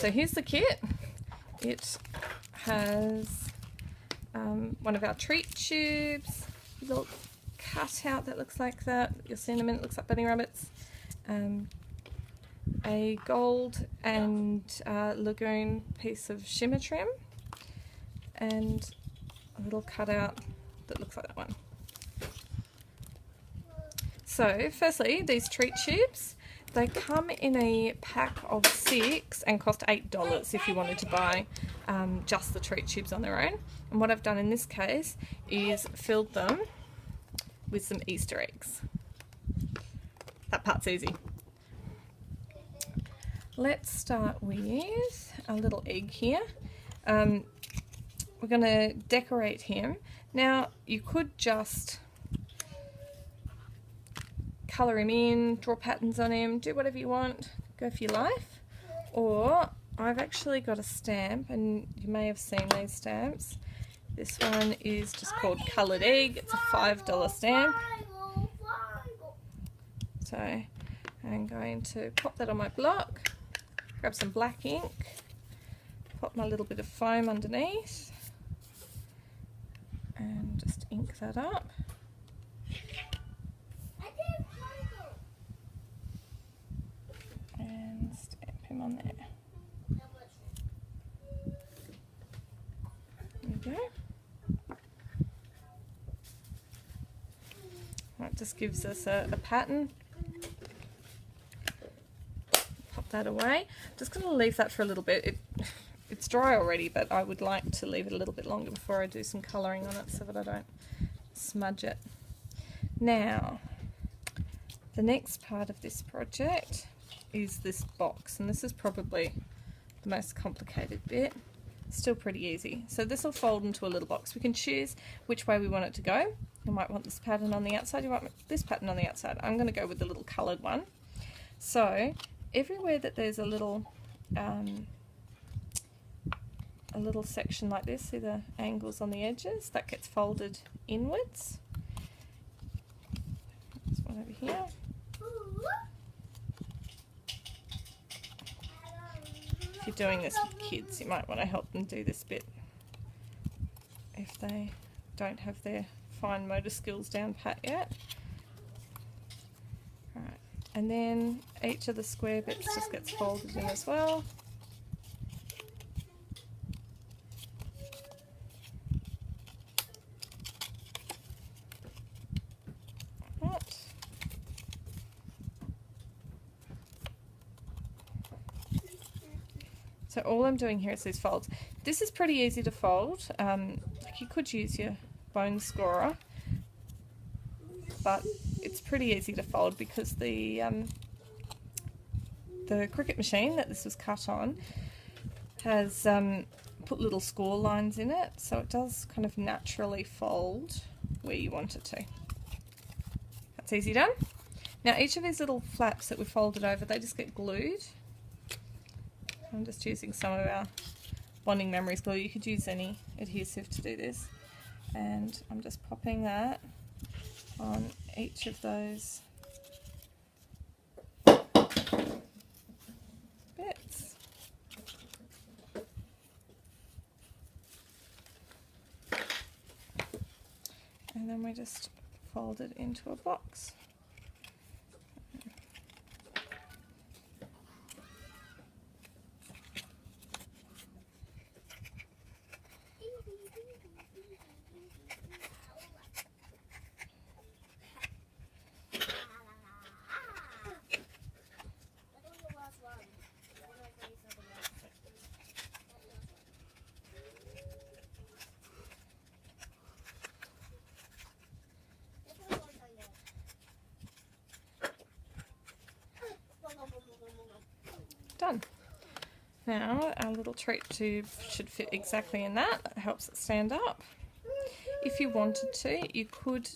So here's the kit. It has one of our treat tubes, a little cutout that looks like that. You'll see in a minute, looks like bunny rabbits. A gold and lagoon piece of shimmer trim, and a little cutout that looks like that one. So firstly, these treat tubes, they come in a pack of 6 and cost $8 if you wanted to buy just the treat tubes on their own. And what I've done in this case is filled them with some Easter eggs. That part's easy. Let's start with a little egg here. We're going to decorate him. Now, you could just colour him in, draw patterns on him, do whatever you want, go for your life. Or I've actually got a stamp, and you may have seen these stamps. This one is just called Coloured Egg. It's a $5 stamp. So I'm going to pop that on my block, grab some black ink, pop my little bit of foam underneath, and just ink that up. And stamp him on there. There we go. That just gives us a pattern. Pop that away. Just going to leave that for a little bit. It's dry already, but I would like to leave it a little bit longer before I do some colouring on it so that I don't smudge it. Now, the next part of this project is this box, and this is probably the most complicated bit. Still pretty easy. So this will fold into a little box. We can choose which way we want it to go. You might want this pattern on the outside, you might want this pattern on the outside. I'm going to go with the little coloured one. So everywhere that there's a little section like this, see the angles on the edges, that gets folded inwards. There's one over here. If you're doing this with kids, you might want to help them do this bit if they don't have their fine motor skills down pat yet. Alright, and then each of the square bits just gets folded in as well. So all I'm doing here is these folds. This is pretty easy to fold. Like you could use your bone scorer, but it's pretty easy to fold because the Cricut machine that this was cut on has put little score lines in it, so it does kind of naturally fold where you want it to. That's easy done. Now each of these little flaps that we folded over, they just get glued. I'm just using some of our Bonding Memories glue. You could use any adhesive to do this. And I'm just popping that on each of those bits. And then we just fold it into a box. Done. Now our little treat tube should fit exactly in that. That helps it stand up. If you wanted to, you could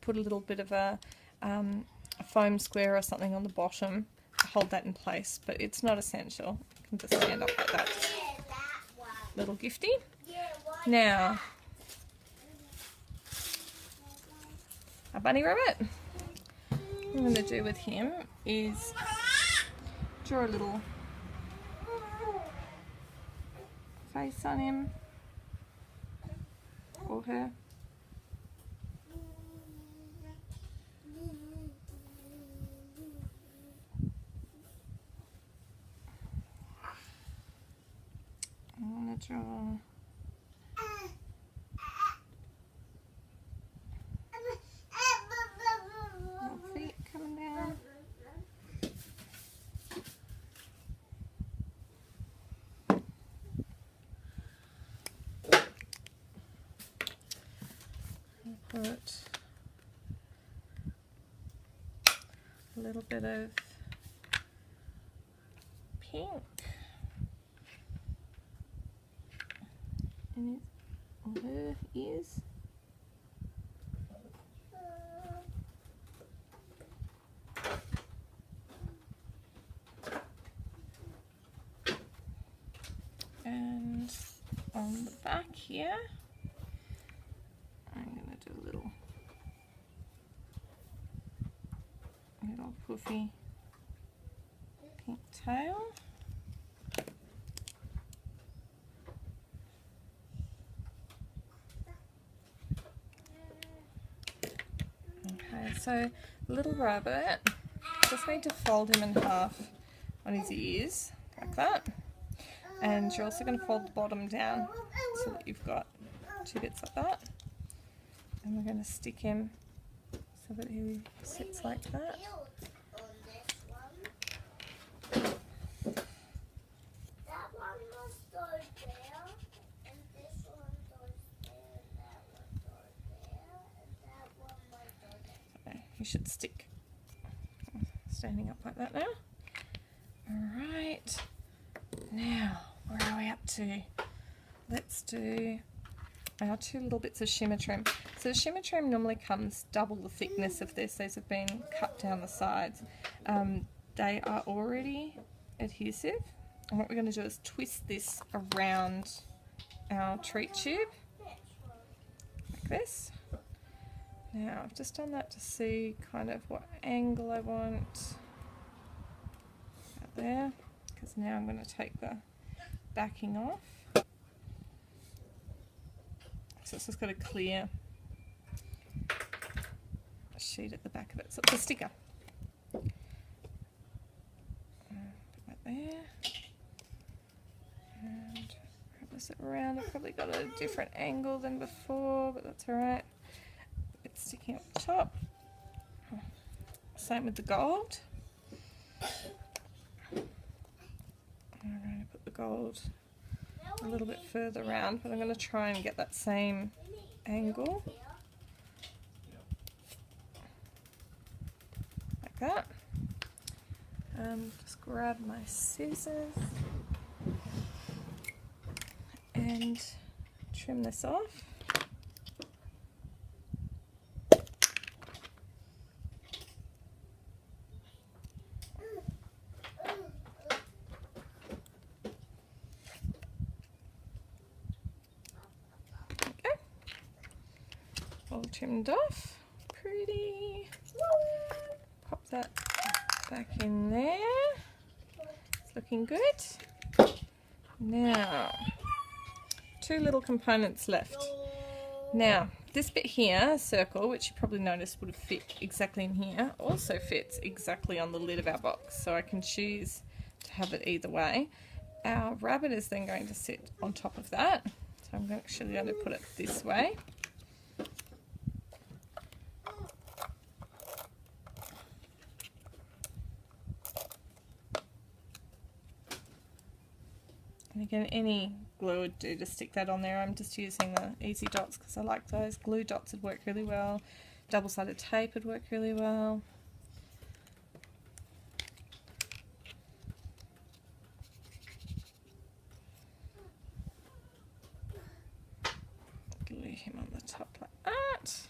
put a little bit of a foam square or something on the bottom to hold that in place, but it's not essential. You can just stand up like that. Little gifty. Now, a bunny rabbit. What I'm going to do with him is draw a little face on him or her. I'm going to draw little feet coming down. Put a little bit of pink in his or her ears. And on the back here, I'm going to do a little puffy pink tail. Okay, so little rabbit, just need to fold him in half on his ears, like that. And you're also going to fold the bottom down so that you've got two bits like that. And we're going to stick him so that he sits like that. He should stick standing up like that now. Alright, now where are we up to? Let's do our two little bits of shimmer trim. So the shimmer trim normally comes double the thickness of this. These have been cut down the sides. They are already adhesive, and what we're going to do is twist this around our treat tube like this. Now I've just done that to see kind of what angle I want out there, because now I'm going to take the backing off. So it's just got a clear sheet at the back of it. So it's a sticker. Put that there. And twist it around. I've probably got a different angle than before, but that's alright. It's sticking up the top. Same with the gold. I'm going to put the gold a little bit further around, but I'm going to try and get that same angle like that. Just grab my scissors and trim this off. All trimmed off, pretty. Pop that back in there. It's looking good. Now, two little components left. Now, this bit here, circle, which you probably noticed would have fit exactly in here, also fits exactly on the lid of our box, so I can choose to have it either way. Our rabbit is then going to sit on top of that, so I'm actually going to put it this way. And again, any glue would do to stick that on there. I'm just using the Easy Dots because I like those. Glue dots would work really well. Double-sided tape would work really well. Glue him on the top like that.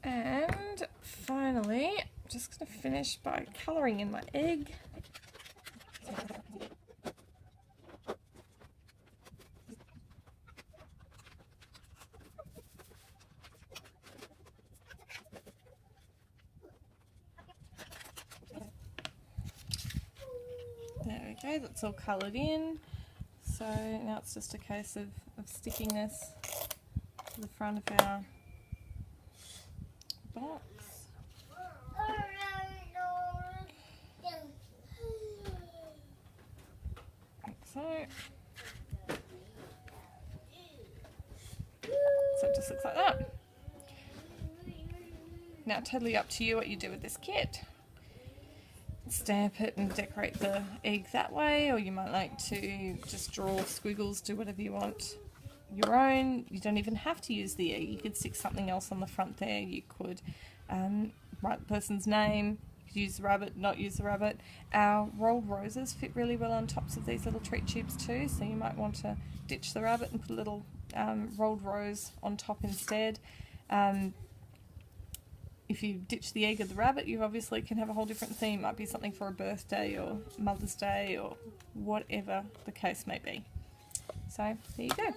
And finally, I'm just going to finish by colouring in my egg. There we go, that's all coloured in. So now it's just a case of sticking this to the front of our box. Like so. So it just looks like that. Now totally up to you what you do with this kit. Stamp it and decorate the egg that way, or you might like to just draw squiggles, do whatever you want your own. You don't even have to use the egg, you could stick something else on the front there. You could write the person's name, you could use the rabbit, not use the rabbit. Our rolled roses fit really well on tops of these little treat tubes too, so you might want to ditch the rabbit and put a little rolled rose on top instead. If you ditch the egg of the rabbit, you obviously can have a whole different theme. It might be something for a birthday or Mother's Day or whatever the case may be. So there you go.